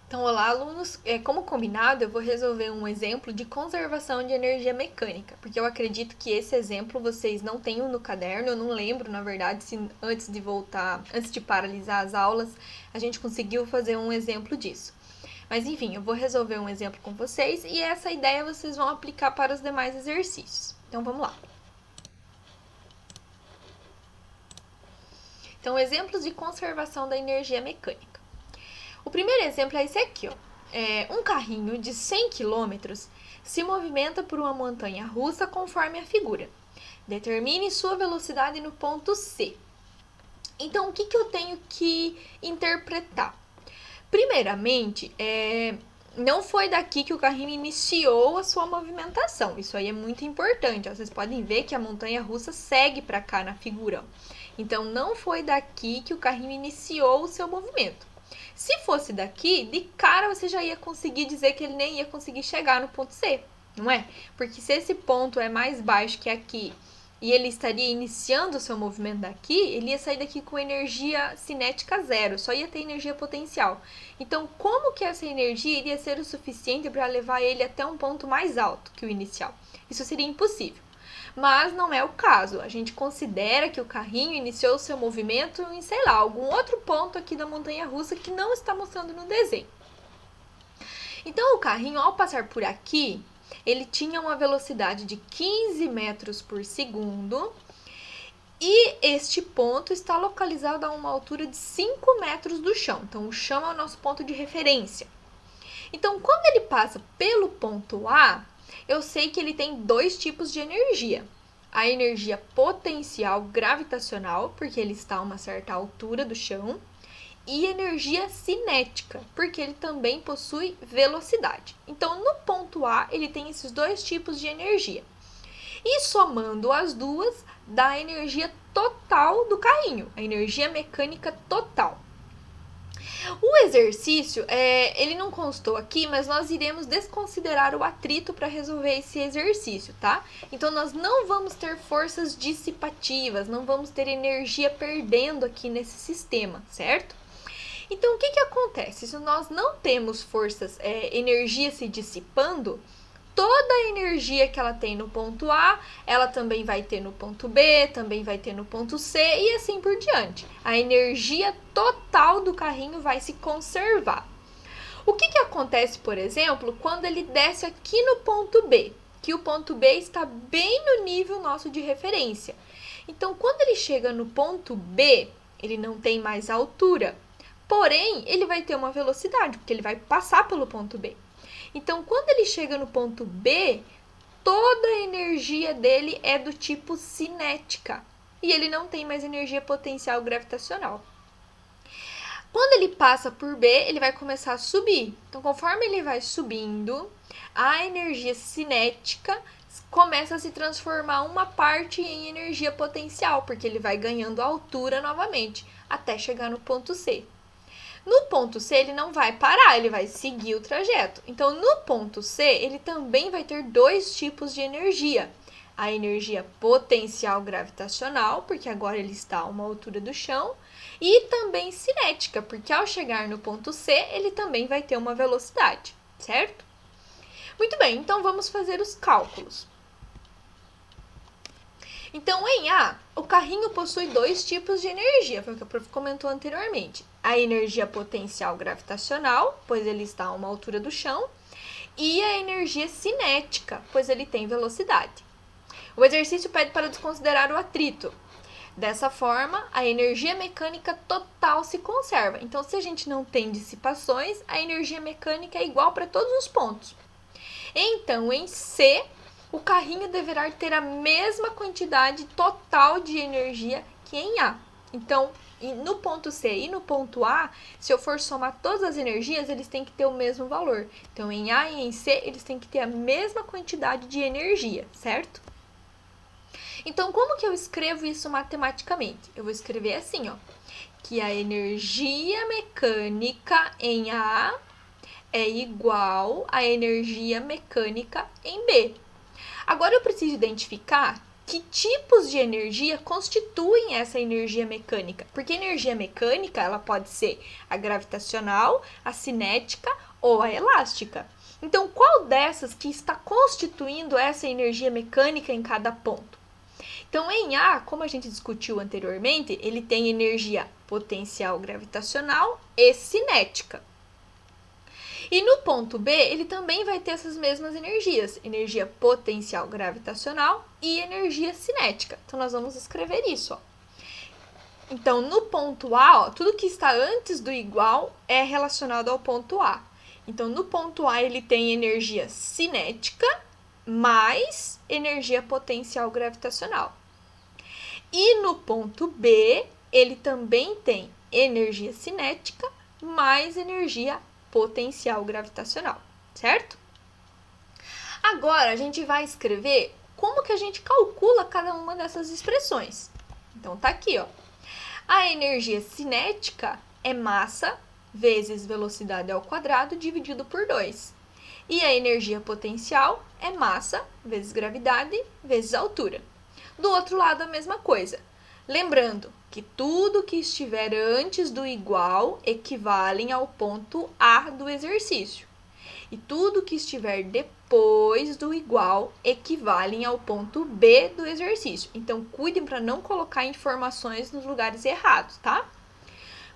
Então, olá, alunos. Como combinado, eu vou resolver um exemplo de conservação de energia mecânica, porque eu acredito que esse exemplo vocês não tenham no caderno. Eu não lembro, na verdade, se antes de paralisar as aulas, a gente conseguiu fazer um exemplo disso. Mas enfim, eu vou resolver um exemplo com vocês e essa ideia vocês vão aplicar para os demais exercícios. Então, vamos lá. Então, exemplos de conservação da energia mecânica. O primeiro exemplo é esse aqui, ó. Um carrinho de 100 km se movimenta por uma montanha russa conforme a figura. Determine sua velocidade no ponto C. Então, o que eu tenho que interpretar? Primeiramente, não foi daqui que o carrinho iniciou a sua movimentação. Isso aí é muito importante. Ó. Vocês podem ver que a montanha russa segue para cá na figura. Então, não foi daqui que o carrinho iniciou o seu movimento. Se fosse daqui, de cara você já ia conseguir dizer que ele nem ia conseguir chegar no ponto C, não é? Porque se esse ponto é mais baixo que aqui e ele estaria iniciando o seu movimento daqui, ele ia sair daqui com energia cinética zero, só ia ter energia potencial. Então, como que essa energia iria ser o suficiente para levar ele até um ponto mais alto que o inicial? Isso seria impossível. Mas não é o caso. A gente considera que o carrinho iniciou seu movimento em, sei lá, algum outro ponto aqui da montanha-russa que não está mostrando no desenho. Então, o carrinho, ao passar por aqui, ele tinha uma velocidade de 15 metros por segundo e este ponto está localizado a uma altura de 5 metros do chão. Então, o chão é o nosso ponto de referência. Então, quando ele passa pelo ponto A, eu sei que ele tem dois tipos de energia. A energia potencial gravitacional, porque ele está a uma certa altura do chão, e energia cinética, porque ele também possui velocidade. Então, no ponto A, ele tem esses dois tipos de energia. E somando as duas, dá a energia total do carrinho, a energia mecânica total. O exercício, ele não constou aqui, mas nós iremos desconsiderar o atrito para resolver esse exercício, tá? Então, nós não vamos ter forças dissipativas, não vamos ter energia perdendo aqui nesse sistema, certo? Então, o que acontece? Se nós não temos forças, energia se dissipando, toda a energia que ela tem no ponto A, ela também vai ter no ponto B, também vai ter no ponto C e assim por diante. A energia total do carrinho vai se conservar. O que acontece, por exemplo, quando ele desce aqui no ponto B? Que o ponto B está bem no nível nosso de referência. Então, quando ele chega no ponto B, ele não tem mais altura. Porém, ele vai ter uma velocidade, porque ele vai passar pelo ponto B. Então, quando ele chega no ponto B, toda a energia dele é do tipo cinética. E ele não tem mais energia potencial gravitacional. Quando ele passa por B, ele vai começar a subir. Então, conforme ele vai subindo, a energia cinética começa a se transformar uma parte em energia potencial, porque ele vai ganhando altura novamente, até chegar no ponto C. No ponto C, ele não vai parar, ele vai seguir o trajeto. Então, no ponto C, ele também vai ter dois tipos de energia. A energia potencial gravitacional, porque agora ele está a uma altura do chão, e também cinética, porque ao chegar no ponto C, ele também vai ter uma velocidade, certo? Muito bem, então vamos fazer os cálculos. Então, em A, o carrinho possui dois tipos de energia, foi o que a prof comentou anteriormente. A energia potencial gravitacional, pois ele está a uma altura do chão, e a energia cinética, pois ele tem velocidade. O exercício pede para desconsiderar o atrito. Dessa forma, a energia mecânica total se conserva. Então, se a gente não tem dissipações, a energia mecânica é igual para todos os pontos. Então, em C, o carrinho deverá ter a mesma quantidade total de energia que em A. Então, no ponto C e no ponto A, se eu for somar todas as energias, eles têm que ter o mesmo valor. Então, em A e em C, eles têm que ter a mesma quantidade de energia, certo? Então, como que eu escrevo isso matematicamente? Eu vou escrever assim, ó, que a energia mecânica em A é igual à energia mecânica em B. Agora eu preciso identificar que tipos de energia constituem essa energia mecânica. Porque energia mecânica, ela pode ser a gravitacional, a cinética ou a elástica. Então, qual dessas que está constituindo essa energia mecânica em cada ponto? Então, em A, como a gente discutiu anteriormente, ele tem energia potencial gravitacional e cinética. E no ponto B, ele também vai ter essas mesmas energias, energia potencial gravitacional e energia cinética. Então, nós vamos escrever isso, ó. Então, no ponto A, ó, tudo que está antes do igual é relacionado ao ponto A. Então, no ponto A, ele tem energia cinética mais energia potencial gravitacional. E no ponto B, ele também tem energia cinética mais energia potencial gravitacional, certo? Agora, a gente vai escrever como que a gente calcula cada uma dessas expressões. Então, tá aqui, ó. A energia cinética é massa vezes velocidade ao quadrado dividido por 2. E a energia potencial é massa vezes gravidade vezes altura. Do outro lado, a mesma coisa. Lembrando que tudo que estiver antes do igual equivalem ao ponto A do exercício. E tudo que estiver depois do igual equivalem ao ponto B do exercício. Então, cuidem para não colocar informações nos lugares errados, tá?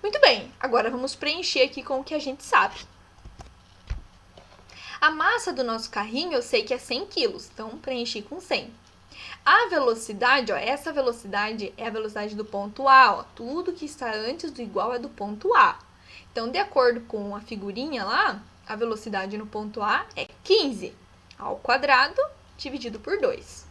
Muito bem, agora vamos preencher aqui com o que a gente sabe. A massa do nosso carrinho eu sei que é 100 quilos, então preenchi com 100. A velocidade, ó, essa velocidade é a velocidade do ponto A, ó. Tudo que está antes do igual é do ponto A. Então, de acordo com a figurinha lá, a velocidade no ponto A é 15 ao quadrado dividido por 2.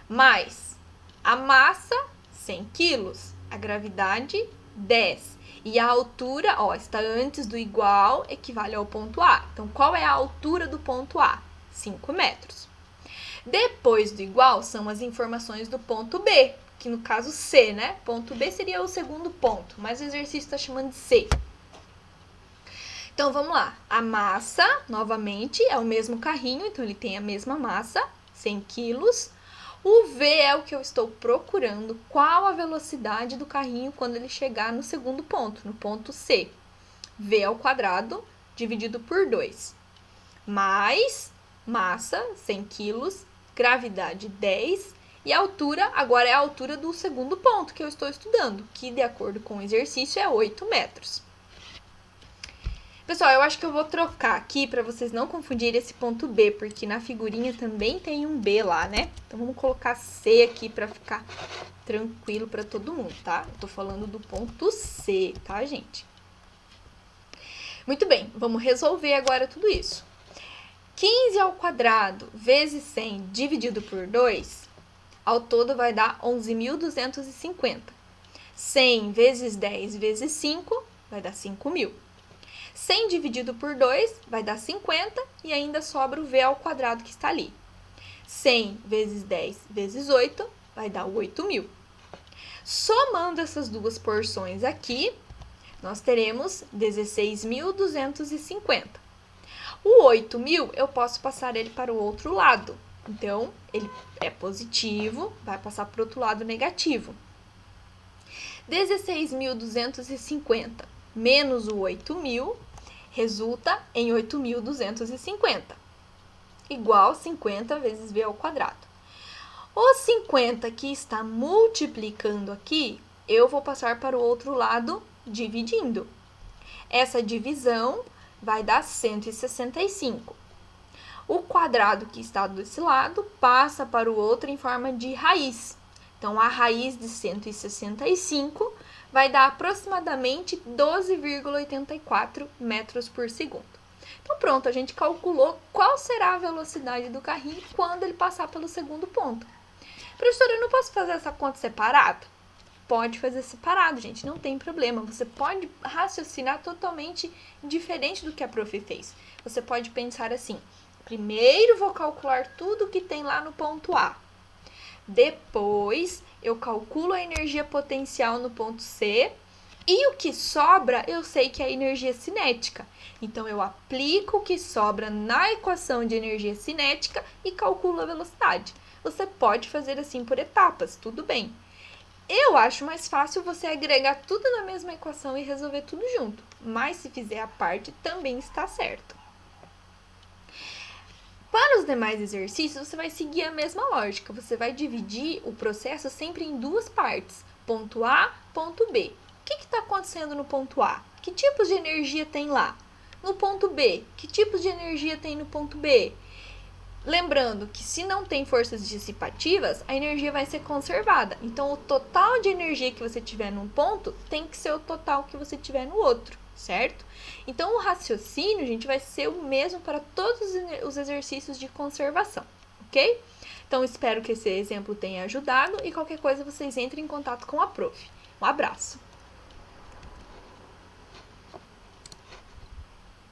Mais a massa, 100 quilos, a gravidade, 10. E a altura, ó, está antes do igual, equivale ao ponto A. Então, qual é a altura do ponto A? 5 metros. Depois do igual, são as informações do ponto B, que no caso C, né? Ponto B seria o segundo ponto, mas o exercício está chamando de C. Então, vamos lá. A massa, novamente, é o mesmo carrinho, então ele tem a mesma massa, 100 quilos. O V é o que eu estou procurando, qual a velocidade do carrinho quando ele chegar no segundo ponto, no ponto C. V ao quadrado dividido por 2. Mais massa, 100 quilos, gravidade 10 e a altura, agora é a altura do segundo ponto que eu estou estudando, que de acordo com o exercício é 8 metros. Pessoal, eu acho que eu vou trocar aqui para vocês não confundirem esse ponto B, porque na figurinha também tem um B lá, né? Então, vamos colocar C aqui para ficar tranquilo para todo mundo, tá? Eu tô falando do ponto C, tá, gente? Muito bem, vamos resolver agora tudo isso. 15 ao quadrado vezes 100 dividido por 2, ao todo vai dar 11.250. 100 vezes 10 vezes 5 vai dar 5.000. 100 dividido por 2 vai dar 50 e ainda sobra o V ao quadrado que está ali. 100 vezes 10 vezes 8 vai dar 8.000. Somando essas duas porções aqui, nós teremos 16.250. O 8.000 eu posso passar ele para o outro lado. Então, ele é positivo, vai passar para o outro lado negativo. 16.250 menos o 8.000 resulta em 8.250, igual 50 vezes V ao quadrado. O 50 que está multiplicando aqui, eu vou passar para o outro lado dividindo. Essa divisão vai dar 165. O quadrado que está desse lado passa para o outro em forma de raiz. Então, a raiz de 165 vai dar aproximadamente 12,84 metros por segundo. Então, pronto, a gente calculou qual será a velocidade do carrinho quando ele passar pelo segundo ponto. Professora, eu não posso fazer essa conta separada? Pode fazer separado, gente, não tem problema. Você pode raciocinar totalmente diferente do que a prof fez. Você pode pensar assim: primeiro vou calcular tudo que tem lá no ponto A. Depois, eu calculo a energia potencial no ponto C e o que sobra eu sei que é a energia cinética. Então, eu aplico o que sobra na equação de energia cinética e calculo a velocidade. Você pode fazer assim por etapas, tudo bem. Eu acho mais fácil você agregar tudo na mesma equação e resolver tudo junto, mas se fizer a parte também está certo. Para os demais exercícios, você vai seguir a mesma lógica. Você vai dividir o processo sempre em duas partes. Ponto A, ponto B. O que está acontecendo no ponto A? Que tipos de energia tem lá? No ponto B, que tipos de energia tem no ponto B? Lembrando que se não tem forças dissipativas, a energia vai ser conservada. Então, o total de energia que você tiver num ponto tem que ser o total que você tiver no outro, certo? Então, o raciocínio, gente, vai ser o mesmo para todos os exercícios de conservação, ok? Então, espero que esse exemplo tenha ajudado e qualquer coisa vocês entrem em contato com a prof. Um abraço!